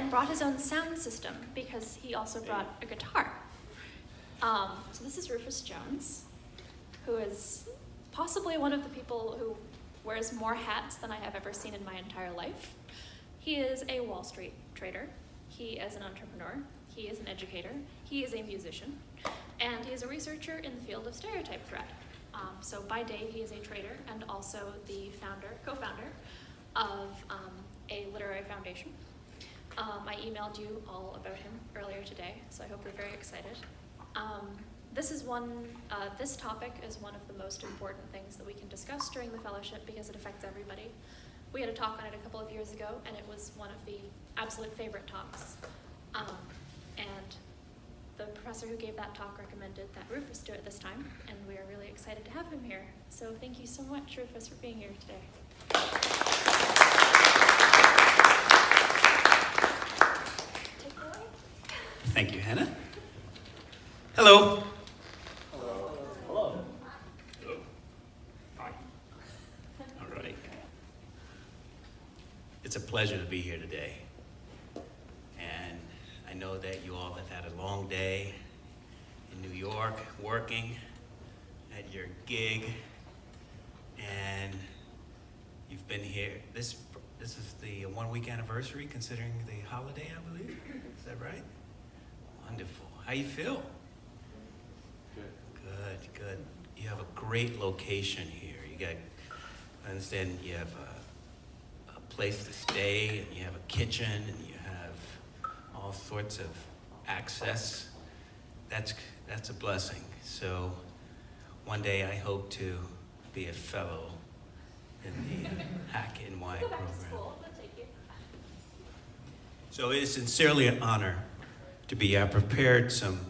and brought his own sound system because he also brought a guitar. So this is Rufus Jones, who is possibly one of the people who wears more hats than I have ever seen in my entire life. He is a Wall Street trader. He is an entrepreneur. He is an educator. He is a musician. And he is a researcher in the field of stereotype threat. So by day, he is a trader and also the co-founder of a literary foundation. I emailed you all about him earlier today, so I hope you're very excited. This topic is one of the most important things that we can discuss during the fellowship because it affects everybody. We had a talk on it a couple of years ago, and it was one of the absolute favorite talks. And the professor who gave that talk recommended that Rufus do it this time, and we are really excited to have him here. So thank you so much, Rufus, for being here today. Take it away. Thank you, Hannah. Hello. Hello. Hello. Hi. All right. It's a pleasure to be here today. And I know that you all have had a long day in New York working at your gig, and you've been here. This is the 1 week anniversary considering the holiday, I believe. Is that right? Wonderful. How you feel? Good. You have a great location here. I understand you have a place to stay, and you have a kitchen, and you have all sorts of access. That's a blessing. So one day I hope to be a fellow in the hackNY program. So it is sincerely an honor to be here. I prepared some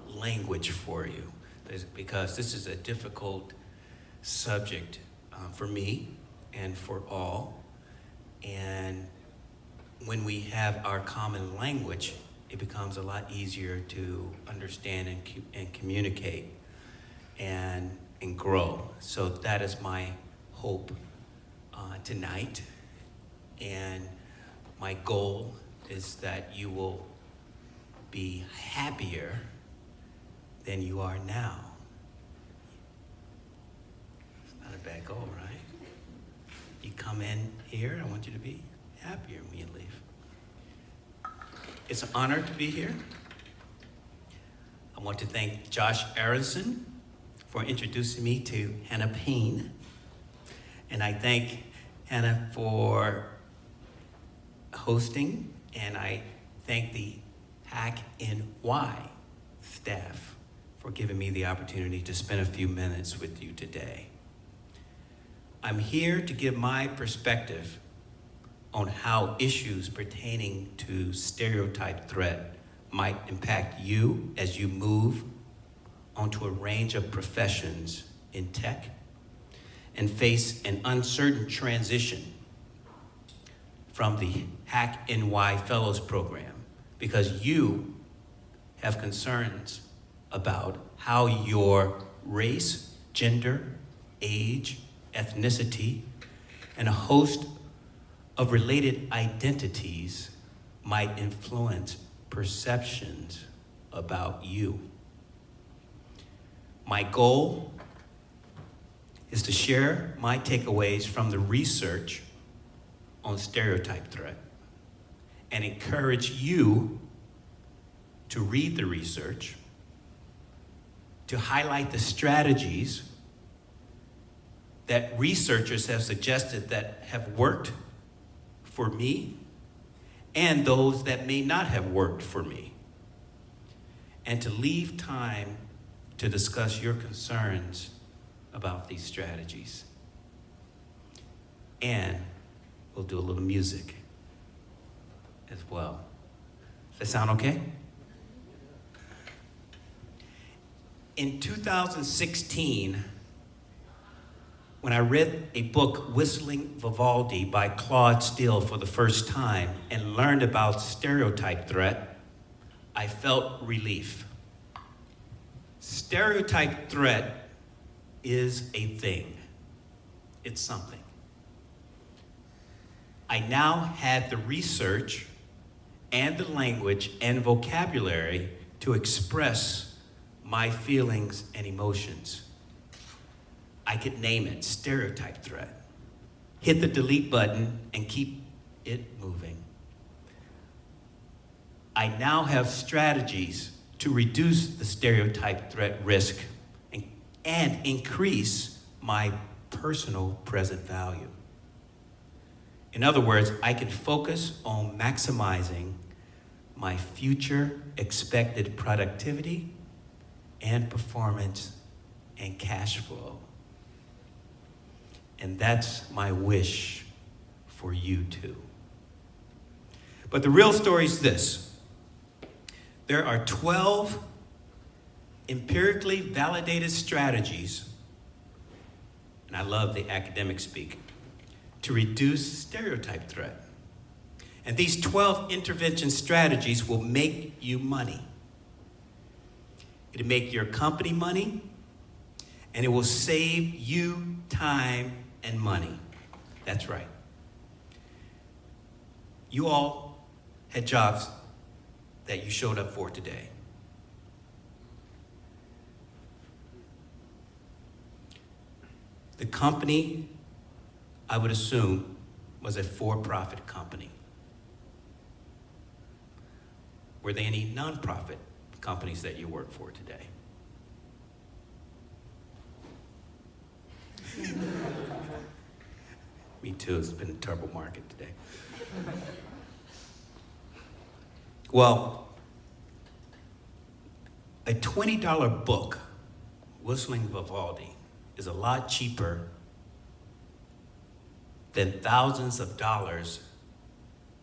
language for you because this is a difficult subject for me and for all. And when we have our common language, it becomes a lot easier to understand and communicate and grow. So that is my hope tonight. And my goal is that you will be happier than you are now. It's not a bad goal, right? You come in here, I want you to be happier when you leave. It's an honor to be here. I want to thank Josh Aronson for introducing me to Hannah Payne. And I thank Hannah for hosting, and I thank the hackNY staff for giving me the opportunity to spend a few minutes with you today. I'm here to give my perspective on how issues pertaining to stereotype threat might impact you as you move onto a range of professions in tech and face an uncertain transition from the hackNY Fellows Program, because you have concerns about how your race, gender, age, ethnicity, and a host of related identities might influence perceptions about you. My goal is to share my takeaways from the research on stereotype threat and encourage you to read the research, to highlight the strategies that researchers have suggested that have worked for me and those that may not have worked for me, and to leave time to discuss your concerns about these strategies. And we'll do a little music as well. Does that sound okay? In 2016, when I read a book, Whistling Vivaldi by Claude Steele, for the first time and learned about stereotype threat, I felt relief. Stereotype threat is a thing. It's something. I now had the research and the language and vocabulary to express my feelings and emotions. I could name it Stereotype Threat. Hit the delete button and keep it moving. I now have strategies to reduce the stereotype threat risk and increase my personal present value. In other words, I can focus on maximizing my future expected productivity and performance and cash flow. And that's my wish for you too. But the real story is this. There are 12 empirically validated strategies, and I love the academic speak, to reduce stereotype threat. And these 12 intervention strategies will make you money. It'll make your company money, and it will save you time and money. That's right. You all had jobs that you showed up for today. The company, I would assume, was a for-profit company. Were there any nonprofit companies that you work for today? Me too, it's been a terrible market today. Well, a $20 book, Whistling Vivaldi, is a lot cheaper than thousands of dollars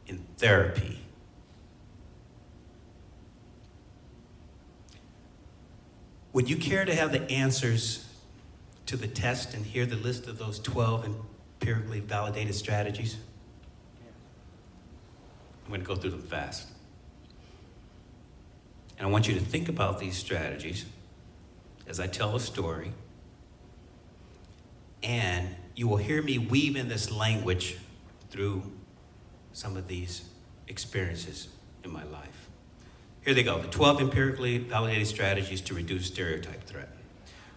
in therapy. Would you care to have the answers to the test and hear the list of those 12 empirically validated strategies? I'm going to go through them fast. And I want you to think about these strategies as I tell a story. And you will hear me weave in this language through some of these experiences in my life. Here they go, the 12 empirically validated strategies to reduce stereotype threat.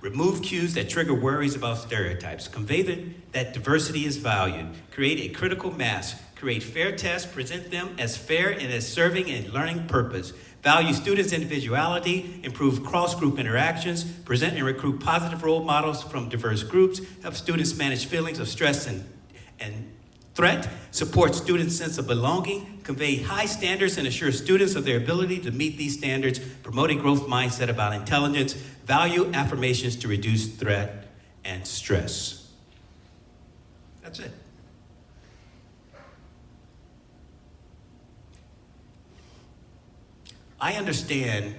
Remove cues that trigger worries about stereotypes. Convey that diversity is valued. Create a critical mass. Create fair tests. Present them as fair and as serving a learning purpose. Value students' individuality. Improve cross-group interactions. Present and recruit positive role models from diverse groups. Help students manage feelings of stress and threat. Support students' sense of belonging. Convey high standards and assure students of their ability to meet these standards. Promote a growth mindset about intelligence. Value affirmations to reduce threat and stress. That's it. I understand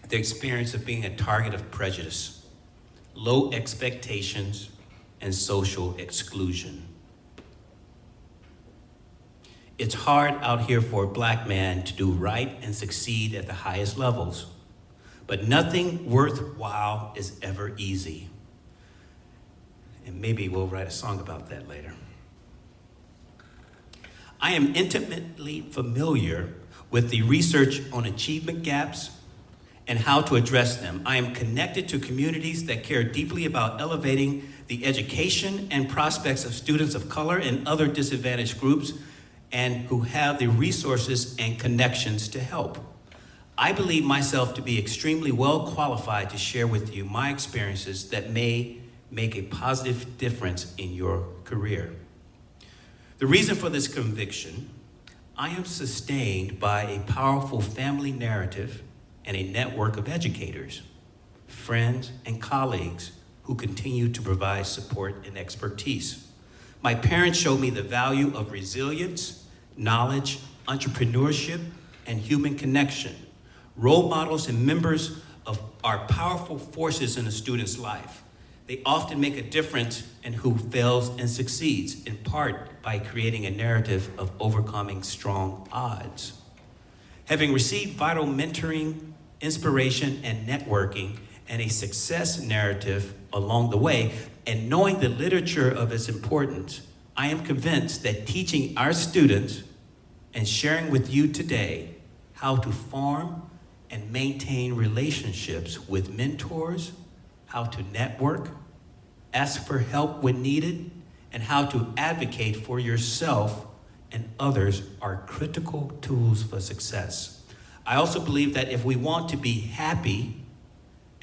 the experience of being a target of prejudice, low expectations, and social exclusion. It's hard out here for a black man to do right and succeed at the highest levels, but nothing worthwhile is ever easy. And maybe we'll write a song about that later. I am intimately familiar with the research on achievement gaps and how to address them. I am connected to communities that care deeply about elevating the education and prospects of students of color and other disadvantaged groups and who have the resources and connections to help. I believe myself to be extremely well qualified to share with you my experiences that may make a positive difference in your career. The reason for this conviction, I am sustained by a powerful family narrative and a network of educators, friends, and colleagues who continue to provide support and expertise. My parents showed me the value of resilience, knowledge, entrepreneurship, and human connection. Role models and members are powerful forces in a student's life. They often make a difference in who fails and succeeds, in part by creating a narrative of overcoming strong odds. Having received vital mentoring, inspiration, and networking, and a success narrative along the way, and knowing the literature of its importance, I am convinced that teaching our students and sharing with you today how to form and maintain relationships with mentors, how to network, ask for help when needed, and how to advocate for yourself and others are critical tools for success. I also believe that if we want to be happy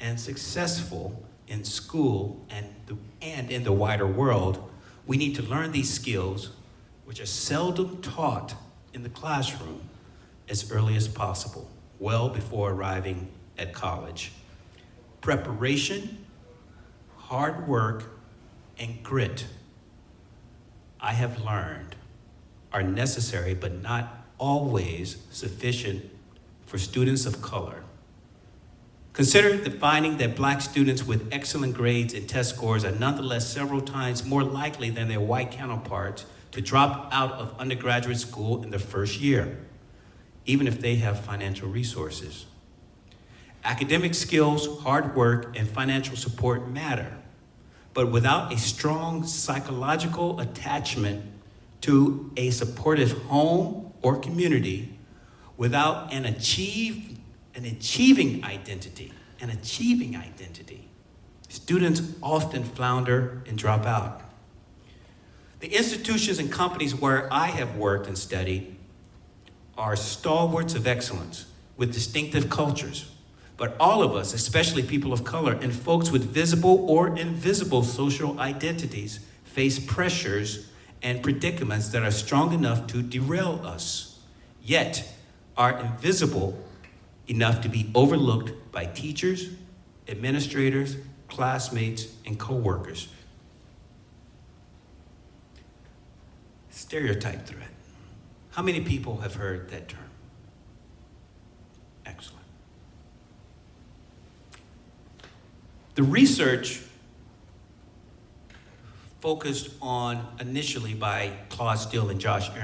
and successful in school and in the wider world, we need to learn these skills, which are seldom taught in the classroom, as early as possible, well before arriving at college. Preparation, hard work, and grit, I have learned, are necessary but not always sufficient for students of color. Consider the finding that Black students with excellent grades and test scores are nonetheless several times more likely than their white counterparts to drop out of undergraduate school in the first year, even if they have financial resources. Academic skills, hard work, and financial support matter, but without a strong psychological attachment to a supportive home or community, without an achieving identity, students often flounder and drop out. The institutions and companies where I have worked and studied are stalwarts of excellence with distinctive cultures. But all of us, especially people of color and folks with visible or invisible social identities, face pressures and predicaments that are strong enough to derail us, yet are invisible enough to be overlooked by teachers, administrators, classmates, and coworkers. Stereotype threat. How many people have heard that term? Excellent. The research focused on initially by Claude Steele and Josh Aaron